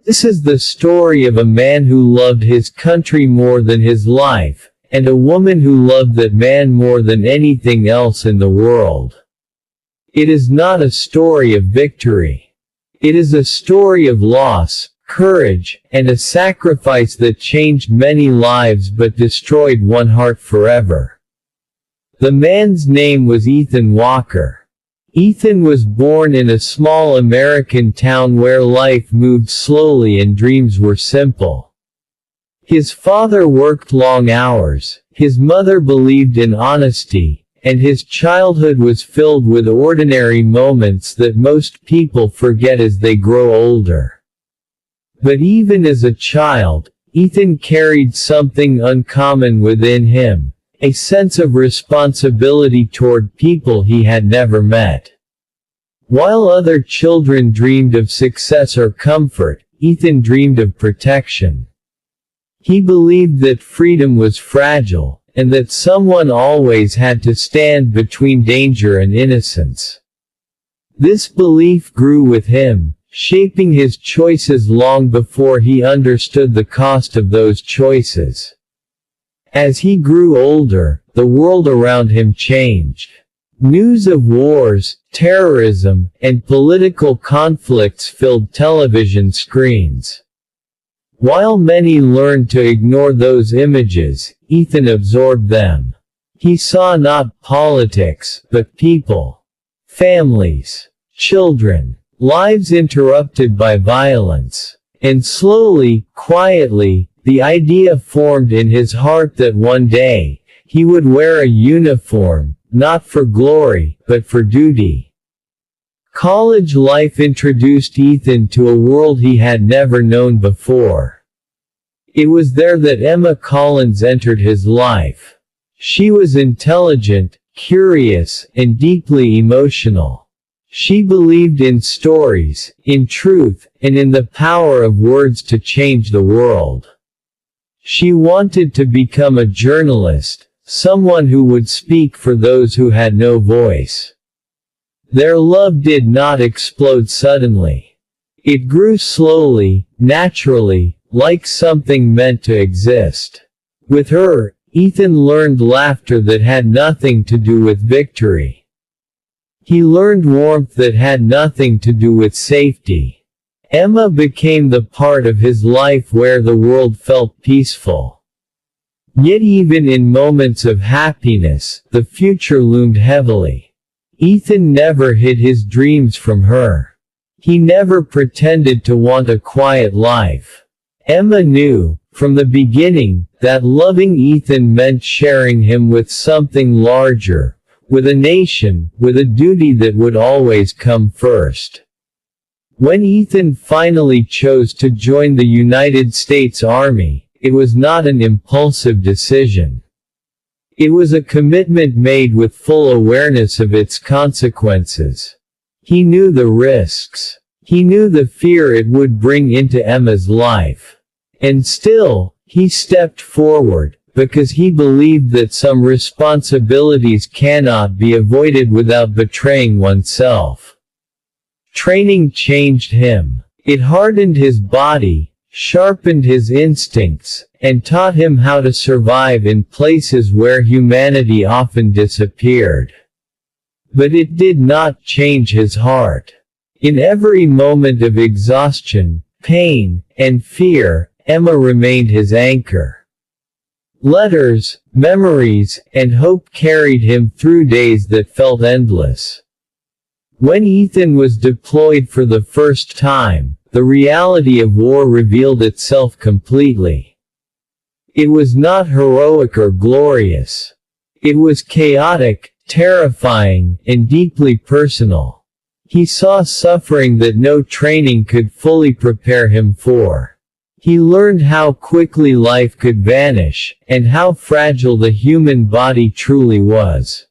This is the story of a man who loved his country more than his life, and a woman who loved that man more than anything else in the world. It is not a story of victory. It is a story of loss, courage, and a sacrifice that changed many lives but destroyed one heart forever. The man's name was Ethan Walker. Ethan was born in a small American town where life moved slowly and dreams were simple. His father worked long hours, his mother believed in honesty, and his childhood was filled with ordinary moments that most people forget as they grow older. But even as a child, Ethan carried something uncommon within him. A sense of responsibility toward people he had never met. While other children dreamed of success or comfort, Ethan dreamed of protection. He believed that freedom was fragile, and that someone always had to stand between danger and innocence. This belief grew with him, shaping his choices long before he understood the cost of those choices. As he grew older, the world around him changed. News of wars, terrorism, and political conflicts filled television screens. While many learned to ignore those images, Ethan absorbed them. He saw not politics, but people. Families. Children. Lives interrupted by violence. And slowly, quietly, the idea formed in his heart that one day, he would wear a uniform, not for glory, but for duty. College life introduced Ethan to a world he had never known before. It was there that Emma Collins entered his life. She was intelligent, curious, and deeply emotional. She believed in stories, in truth, and in the power of words to change the world. She wanted to become a journalist, someone who would speak for those who had no voice. Their love did not explode suddenly. It grew slowly, naturally, like something meant to exist. With her, Ethan learned laughter that had nothing to do with victory. He learned warmth that had nothing to do with safety. Emma became the part of his life where the world felt peaceful. Yet even in moments of happiness, the future loomed heavily. Ethan never hid his dreams from her. He never pretended to want a quiet life. Emma knew, from the beginning, that loving Ethan meant sharing him with something larger, with a nation, with a duty that would always come first. When Ethan finally chose to join the United States Army, it was not an impulsive decision. It was a commitment made with full awareness of its consequences. He knew the risks. He knew the fear it would bring into Emma's life. And still, he stepped forward, because he believed that some responsibilities cannot be avoided without betraying oneself. Training changed him. It hardened his body, sharpened his instincts, and taught him how to survive in places where humanity often disappeared. But it did not change his heart. In every moment of exhaustion, pain, and fear, Emma remained his anchor. Letters, memories, and hope carried him through days that felt endless. When Ethan was deployed for the first time, the reality of war revealed itself completely. It was not heroic or glorious. It was chaotic, terrifying, and deeply personal. He saw suffering that no training could fully prepare him for. He learned how quickly life could vanish, and how fragile the human body truly was.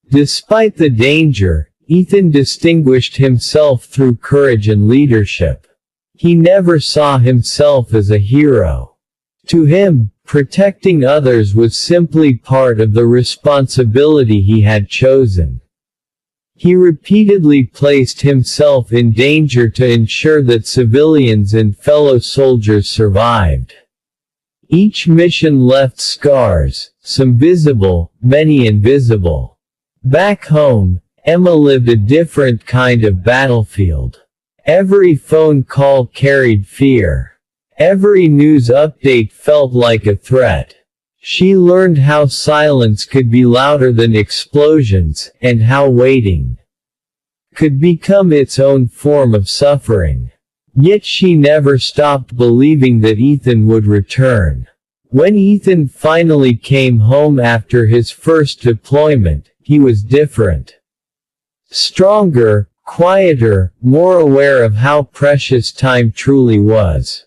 Despite the danger, Ethan distinguished himself through courage and leadership. He never saw himself as a hero. To him, protecting others was simply part of the responsibility he had chosen. He repeatedly placed himself in danger to ensure that civilians and fellow soldiers survived. Each mission left scars, some visible, many invisible. Back home, Emma lived a different kind of battlefield. Every phone call carried fear. Every news update felt like a threat. She learned how silence could be louder than explosions, and how waiting could become its own form of suffering. Yet she never stopped believing that Ethan would return. When Ethan finally came home after his first deployment, he was different. Stronger, quieter, more aware of how precious time truly was.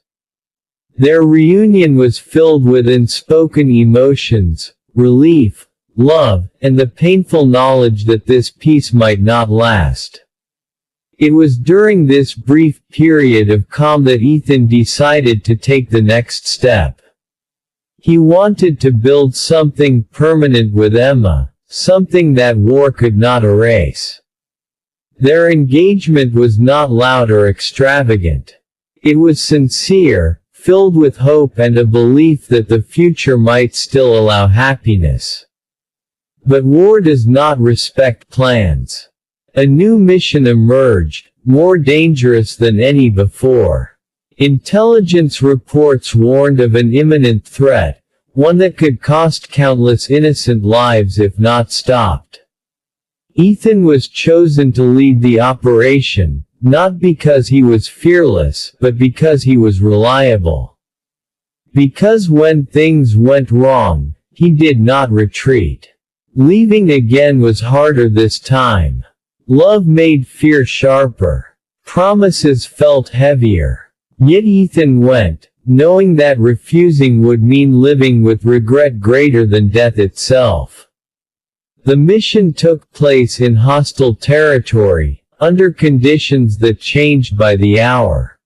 Their reunion was filled with unspoken emotions, relief, love, and the painful knowledge that this peace might not last. It was during this brief period of calm that Ethan decided to take the next step. He wanted to build something permanent with Emma, something that war could not erase. Their engagement was not loud or extravagant. It was sincere, filled with hope and a belief that the future might still allow happiness. But war does not respect plans. A new mission emerged, more dangerous than any before. Intelligence reports warned of an imminent threat, one that could cost countless innocent lives if not stopped. Ethan was chosen to lead the operation, not because he was fearless, but because he was reliable. Because when things went wrong, he did not retreat. Leaving again was harder this time. Love made fear sharper. Promises felt heavier. Yet Ethan went, knowing that refusing would mean living with regret greater than death itself. The mission took place in hostile territory, under conditions that changed by the hour.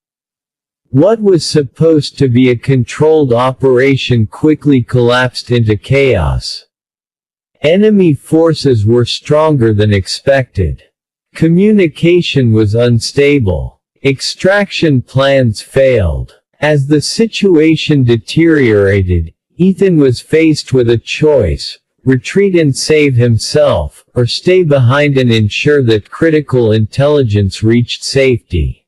What was supposed to be a controlled operation quickly collapsed into chaos. Enemy forces were stronger than expected. Communication was unstable. Extraction plans failed. As the situation deteriorated, Ethan was faced with a choice: retreat and save himself, or stay behind and ensure that critical intelligence reached safety.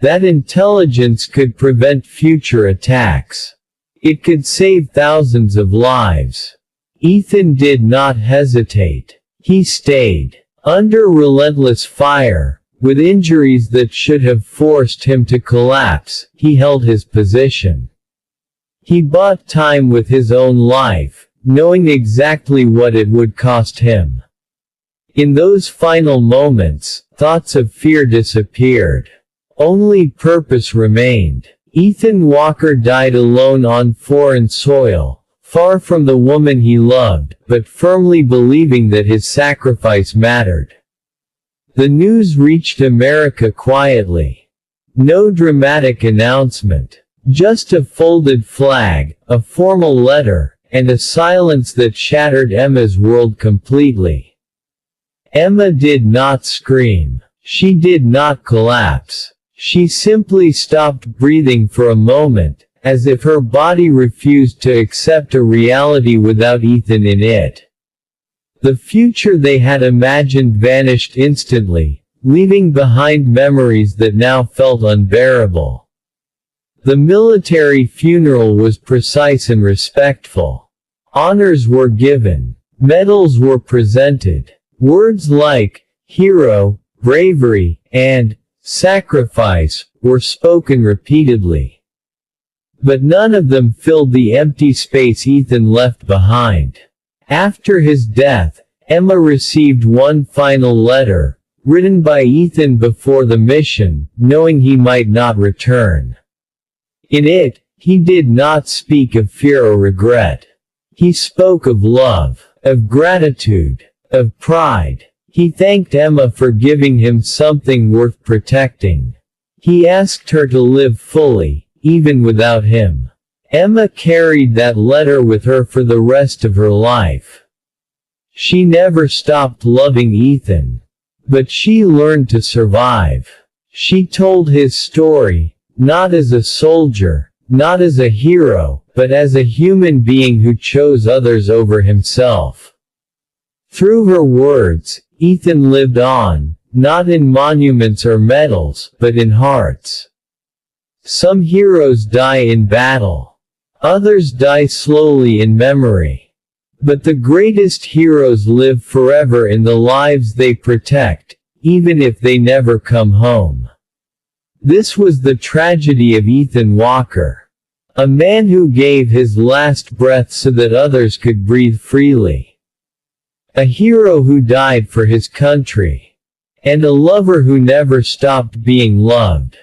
That intelligence could prevent future attacks. It could save thousands of lives. Ethan did not hesitate. He stayed. Under relentless fire, with injuries that should have forced him to collapse, he held his position. He bought time with his own life, knowing exactly what it would cost him. In those final moments, thoughts of fear disappeared. Only purpose remained. Ethan Walker died alone on foreign soil, far from the woman he loved, but firmly believing that his sacrifice mattered. The news reached America quietly. No dramatic announcement. Just a folded flag, a formal letter, and a silence that shattered Emma's world completely. Emma did not scream. She did not collapse. She simply stopped breathing for a moment, as if her body refused to accept a reality without Ethan in it. The future they had imagined vanished instantly, leaving behind memories that now felt unbearable. The military funeral was precise and respectful. Honors were given. Medals were presented. Words like hero, bravery, and sacrifice were spoken repeatedly. But none of them filled the empty space Ethan left behind. After his death, Emma received one final letter, written by Ethan before the mission, knowing he might not return. In it, he did not speak of fear or regret. He spoke of love, of gratitude, of pride. He thanked Emma for giving him something worth protecting. He asked her to live fully, even without him. Emma carried that letter with her for the rest of her life. She never stopped loving Ethan. But she learned to survive. She told his story, not as a soldier, not as a hero, but as a human being who chose others over himself. Through her words, Ethan lived on, not in monuments or medals, but in hearts. Some heroes die in battle. Others die slowly in memory. But the greatest heroes live forever in the lives they protect, even if they never come home. This was the tragedy of Ethan Walker. A man who gave his last breath so that others could breathe freely. A hero who died for his country. And a lover who never stopped being loved.